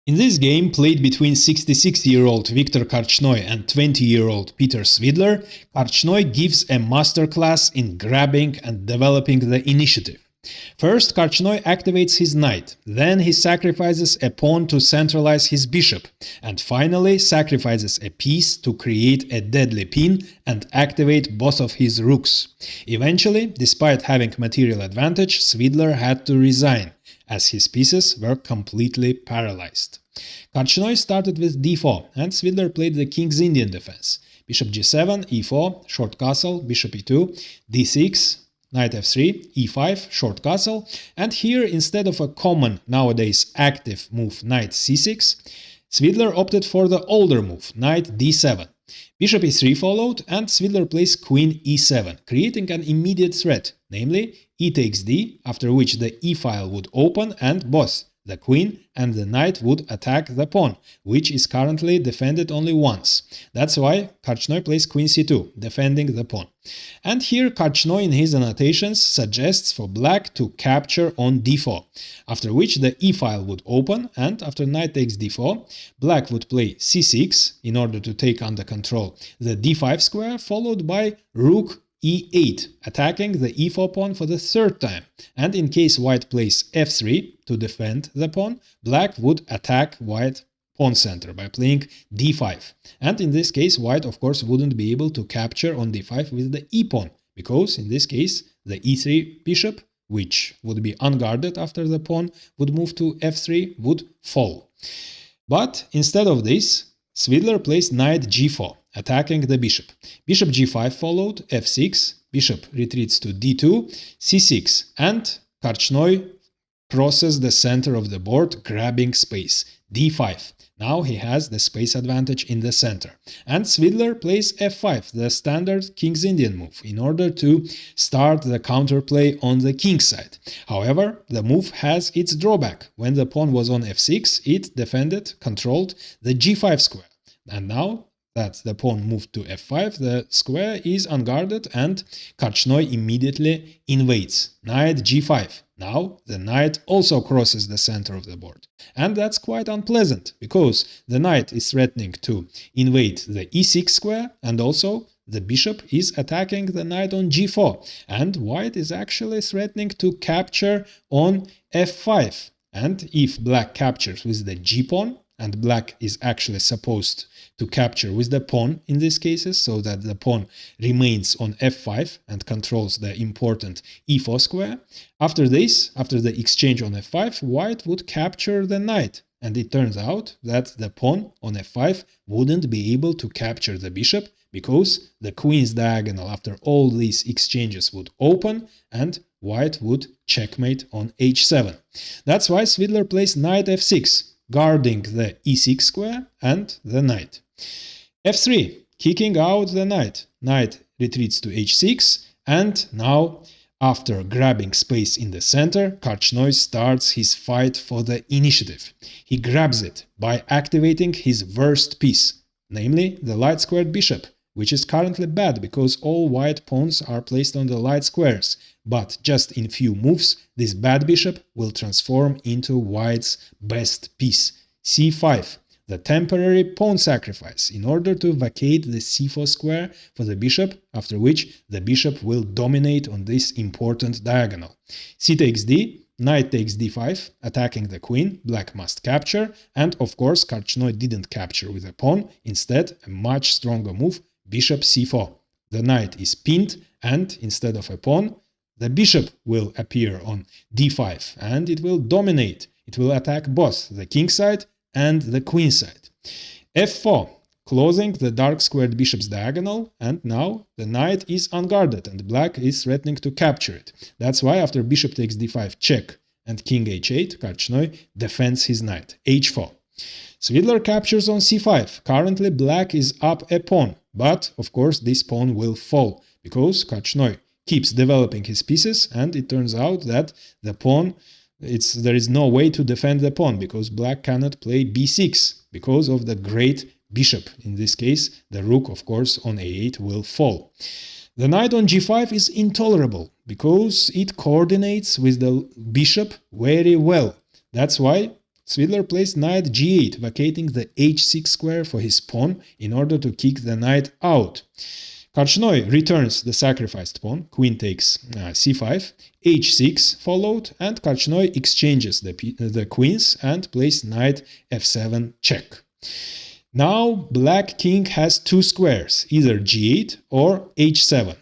In this game, played between 66-year-old Viktor Korchnoi and 20-year-old Peter Svidler, Korchnoi gives a masterclass in grabbing and developing the initiative. First, Korchnoi activates his knight, then he sacrifices a pawn to centralize his bishop, and finally sacrifices a piece to create a deadly pin and activate both of his rooks. Eventually, despite having material advantage, Svidler had to resign, as his pieces were completely paralyzed. Korchnoi started with d4, and Svidler played the King's Indian defense. Bishop g7, e4, short castle, bishop e2, d6, knight f3, e5, short castle, and here instead of a common nowadays active move knight c6, Svidler opted for the older move knight d7. Bishop e3 followed, and Svidler plays queen e7, creating an immediate threat, namely e takes d, after which the e file would open and both the queen and the knight would attack the pawn, which is currently defended only once. That's why Korchnoi plays queen c2, defending the pawn. And here Korchnoi in his annotations suggests for black to capture on d4, after which the e file would open, and after knight takes d4, black would play c6 in order to take under control the d5 square, followed by rook e8, attacking the e4 pawn for the third time, and in case white plays f3 to defend the pawn, black would attack white pawn center by playing d5. And in this case, white of course wouldn't be able to capture on d5 with the e pawn, because in this case the e3 bishop, which would be unguarded after the pawn would move to f3, would fall. But instead of this, Svidler plays knight g4, attacking the bishop. Bishop g5 followed, f6, bishop retreats to d2, c6, and Korchnoi crosses the center of the board, grabbing space, d5. Now he has the space advantage in the center. And Svidler plays f5, the standard King's Indian move, in order to start the counterplay on the king side. However, the move has its drawback. When the pawn was on f6, it defended, controlled the g5 square. And now that the pawn moved to f5, the square is unguarded and Korchnoi immediately invades. Knight g5. Now the knight also crosses the center of the board. And that's quite unpleasant, because the knight is threatening to invade the e6 square, and also the bishop is attacking the knight on g4, and white is actually threatening to capture on f5. And if black captures with the g-pawn, and black is actually supposed to capture with the pawn in these cases, so that the pawn remains on f5 and controls the important e4 square. After this, after the exchange on f5, white would capture the knight, and it turns out that the pawn on f5 wouldn't be able to capture the bishop, because the queen's diagonal after all these exchanges would open and white would checkmate on h7. That's why Svidler plays knight f6, guarding the e6 square and the knight. f3, kicking out the knight. Knight retreats to h6, and now, after grabbing space in the center, Korchnoi starts his fight for the initiative. He grabs it by activating his worst piece, namely the light-squared bishop, which is currently bad because all white pawns are placed on the light squares, but just in few moves this bad bishop will transform into white's best piece, c5, the temporary pawn sacrifice, in order to vacate the c4 square for the bishop, after which the bishop will dominate on this important diagonal. C takes d, knight takes d5, attacking the queen, black must capture, and of course Korchnoi didn't capture with a pawn, instead a much stronger move, bishop c4. The knight is pinned, and instead of a pawn, the bishop will appear on d5, and it will dominate. It will attack both the king side and the queen side. f4, closing the dark-squared bishop's diagonal, and now the knight is unguarded, and black is threatening to capture it. That's why after bishop takes d5 check and king h8, Korchnoi defends his knight, h4. Svidler captures on c5. Currently black is up a pawn, but of course this pawn will fall, because Korchnoi keeps developing his pieces, and it turns out that the pawn, there is no way to defend the pawn, because black cannot play b6 because of the great bishop. In this case, the rook, of course, on a8 will fall. The knight on g5 is intolerable, because it coordinates with the bishop very well. That's why Svidler plays knight g8, vacating the h6 square for his pawn in order to kick the knight out. Korchnoi returns the sacrificed pawn, queen takes c5, h6 followed, and Korchnoi exchanges the queens and plays knight f7 check. Now black king has two squares, either g8 or h7.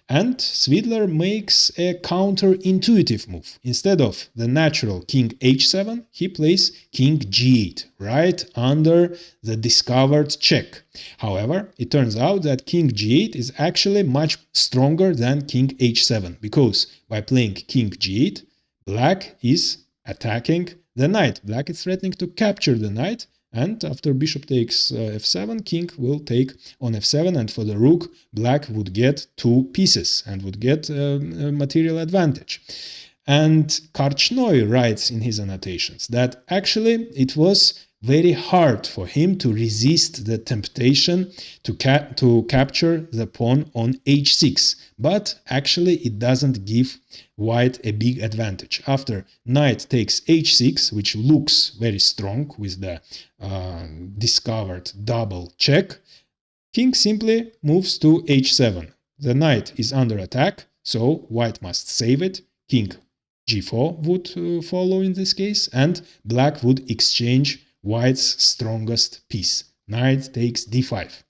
And Svidler makes a counterintuitive move. Instead of the natural king h7, he plays king g8, right under the discovered check. However, it turns out that king g8 is actually much stronger than king h7, because by playing king g8, black is attacking the knight. Black is threatening to capture the knight, and after bishop takes f7, king will take on f7, and for the rook, black would get two pieces and would get a material advantage. And Korchnoi writes in his annotations that actually it was very hard for him to resist the temptation to capture the pawn on h6, but actually it doesn't give white a big advantage. After knight takes h6, which looks very strong with the discovered double check, king simply moves to h7. The knight is under attack, so white must save it. King g4 would follow in this case, and black would exchange white's strongest piece. Knight takes d5.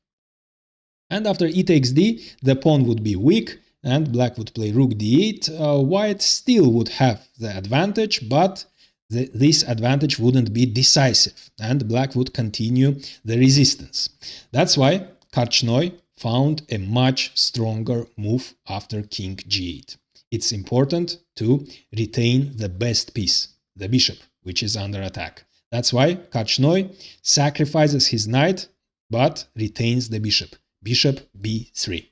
And after e takes d, the pawn would be weak, and black would play rook d8. White still would have the advantage, but this advantage wouldn't be decisive, and black would continue the resistance. That's why Korchnoi found a much stronger move after king g8. It's important to retain the best piece, the bishop, which is under attack. That's why Korchnoi sacrifices his knight, but retains the bishop. Bishop b3.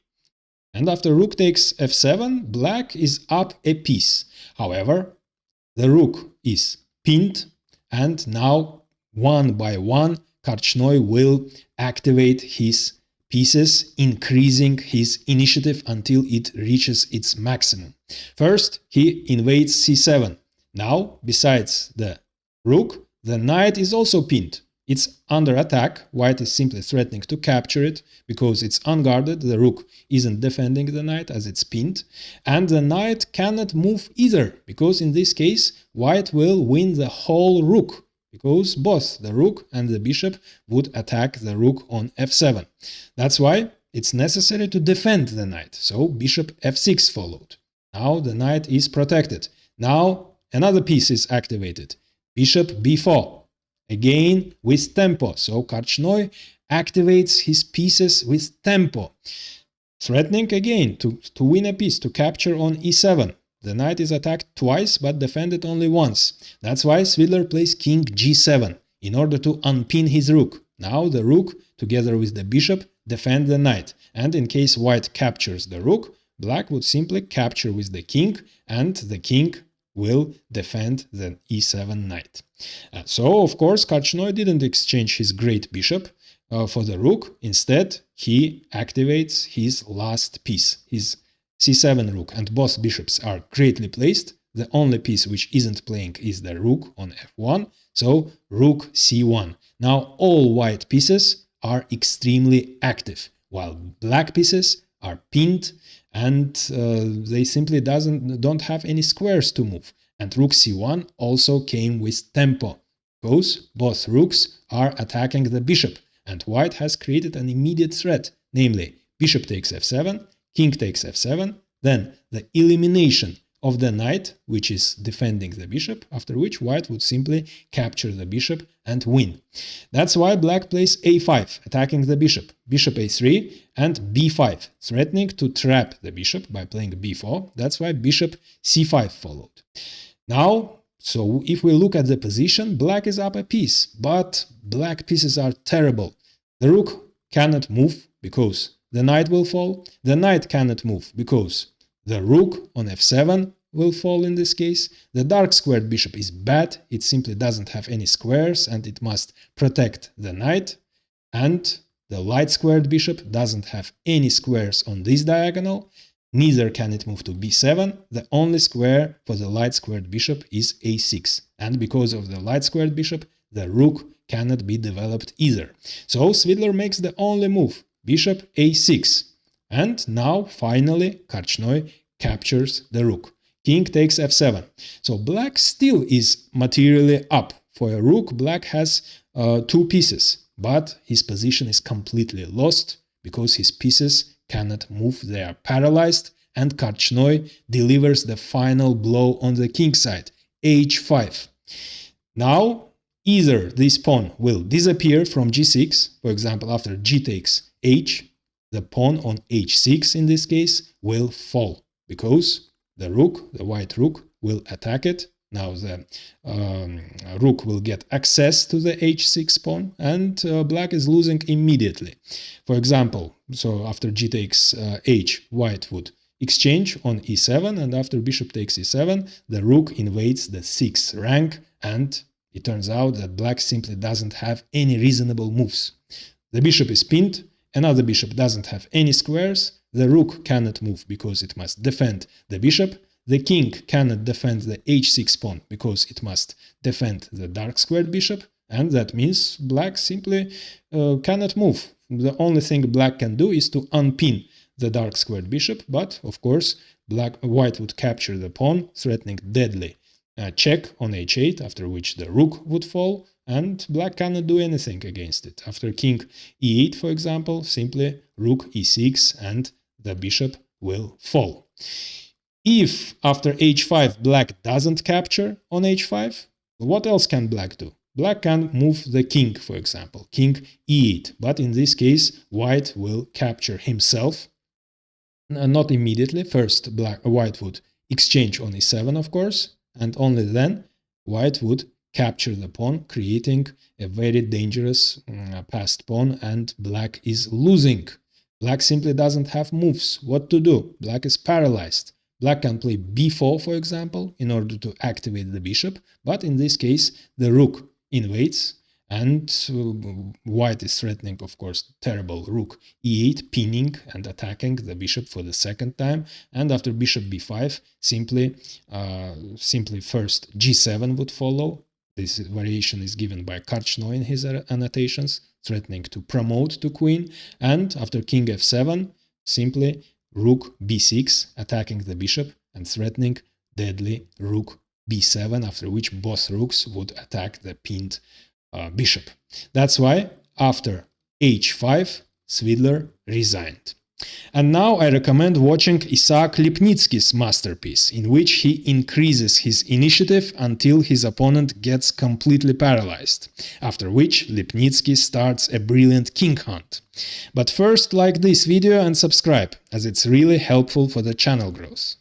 And after rook takes f7, black is up a piece. However, the rook is pinned, and now one by one, Korchnoi will activate his pieces, increasing his initiative until it reaches its maximum. First, he invades c7. Now, besides the rook, the knight is also pinned. It's under attack. White is simply threatening to capture it because it's unguarded. The rook isn't defending the knight as it's pinned. And the knight cannot move either, because in this case, white will win the whole rook, because both the rook and the bishop would attack the rook on f7. That's why it's necessary to defend the knight. So bishop f6 followed. Now the knight is protected. Now another piece is activated. Bishop b4, again with tempo. So Korchnoi activates his pieces with tempo, threatening again to win a piece, to capture on e7. The knight is attacked twice but defended only once. That's why Svidler plays king g7 in order to unpin his rook. Now the rook, together with the bishop, defend the knight. And in case white captures the rook, black would simply capture with the king, and the king will defend the e7 knight. So, of course, Korchnoi didn't exchange his great bishop for the rook. Instead, he activates his last piece, his c7 rook, and both bishops are greatly placed. The only piece which isn't playing is the rook on f1, so rook c1. Now all white pieces are extremely active, while black pieces are pinned, and they simply don't have any squares to move. And rook c1 also came with tempo, because both rooks are attacking the bishop, and white has created an immediate threat, namely bishop takes f7, king takes f7, then the elimination of the knight, which is defending the bishop, after which white would simply capture the bishop and win. That's why black plays a5, attacking the bishop, bishop a3, and b5, threatening to trap the bishop by playing b4. That's why bishop c5 followed. Now, so if we look at the position, black is up a piece, but black pieces are terrible. The rook cannot move because the knight will fall. The knight cannot move because the rook on f7 will fall in this case. The dark squared bishop is bad. It simply doesn't have any squares and it must protect the knight. And the light squared bishop doesn't have any squares on this diagonal. Neither can it move to b7. The only square for the light squared bishop is a6. And because of the light squared bishop, the rook cannot be developed either. So Svidler makes the only move, bishop a6. And now, finally, Korchnoi captures the rook. King takes f7. So black still is materially up. For a rook, black has 2 pieces, but his position is completely lost because his pieces cannot move, they are paralyzed, and Korchnoi delivers the final blow on the king side, h5. Now, either this pawn will disappear from g6, for example, after g takes h, the pawn on h6 in this case will fall, because the rook, the white rook, will attack it. Now the rook will get access to the h6 pawn, and black is losing immediately. For example, so after g takes h, white would exchange on e7, and after bishop takes e7, the rook invades the 6th rank, and it turns out that black simply doesn't have any reasonable moves. The bishop is pinned, another bishop doesn't have any squares, the rook cannot move because it must defend the bishop, the king cannot defend the h6 pawn because it must defend the dark squared bishop, and that means black simply cannot move. The only thing black can do is to unpin the dark squared bishop, but of course white would capture the pawn, threatening deadly check on h8, after which the rook would fall, and black cannot do anything against it. After king e8, for example, simply rook e6 and the bishop will fall. If after h5 black doesn't capture on h5, what else can black do? Black can move the king, for example, king e8, but in this case white will capture himself. Not immediately, first white would exchange on e7, of course, and only then white would capture the pawn, creating a very dangerous passed pawn, and black is losing. Black simply doesn't have moves. What to do? Black is paralyzed. Black can play b4, for example, in order to activate the bishop, but in this case the rook invades, and white is threatening, of course, terrible rook e8, pinning and attacking the bishop for the second time, and after bishop b5, simply first g7 would follow. This variation is given by Korchnoi in his annotations, threatening to promote to queen, and after king f7, simply rook b6, attacking the bishop and threatening deadly rook b7, after which both rooks would attack the pinned bishop. That's why after h5, Svidler resigned. And now I recommend watching Isaac Lipnitsky's masterpiece, in which he increases his initiative until his opponent gets completely paralyzed, after which Lipnitsky starts a brilliant king hunt. But first, like this video and subscribe, as it's really helpful for the channel growth.